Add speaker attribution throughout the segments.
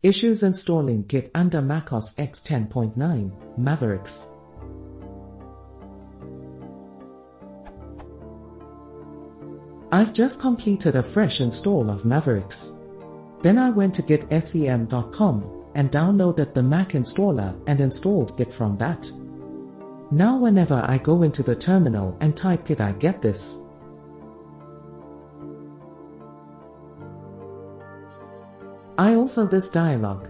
Speaker 1: Issues installing Git under macOS X 10.9, Mavericks. I've just completed a fresh install of Mavericks. Then I went to gitsem.com and downloaded the Mac installer and installed Git from that. Now whenever I go into the terminal and type Git, I get this. I also this dialog.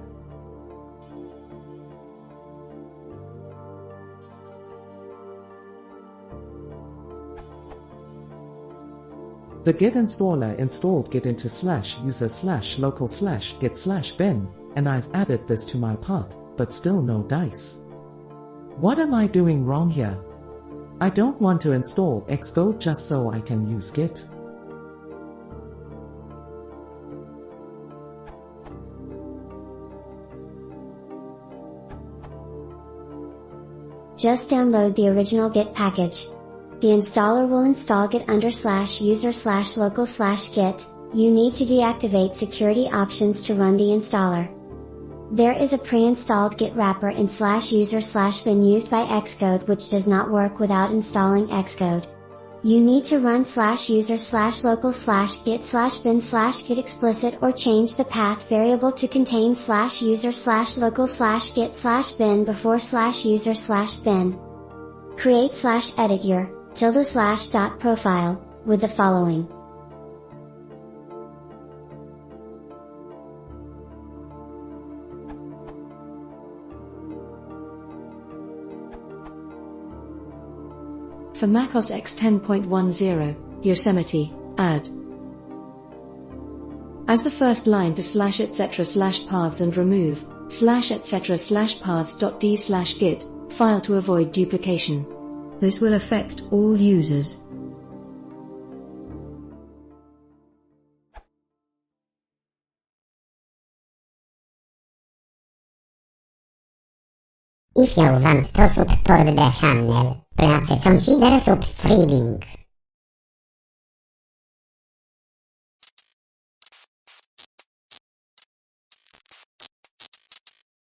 Speaker 1: The Git installer installed Git into /user/local/git/bin, and I've added this to my path, but still no dice. What am I doing wrong here? I don't want to install Xcode just so I can use Git.
Speaker 2: Just download the original Git package. The installer will install Git under /user/local/git. You need to deactivate security options to run the installer. There is a pre-installed Git wrapper in /user/bin used by Xcode which does not work without installing Xcode. You need to run /user/local/git/bin/git explicit or change the path variable to contain /user/local/git/bin before /user/bin. Create /edit your ~profile with the following.
Speaker 3: For macOS X 10.10, Yosemite, add as the first line to /etc/paths and remove /etc/paths.d/git file to avoid duplication. This will affect all users.
Speaker 4: I fiał wam to sub port de handel, pracę consider sub streaming.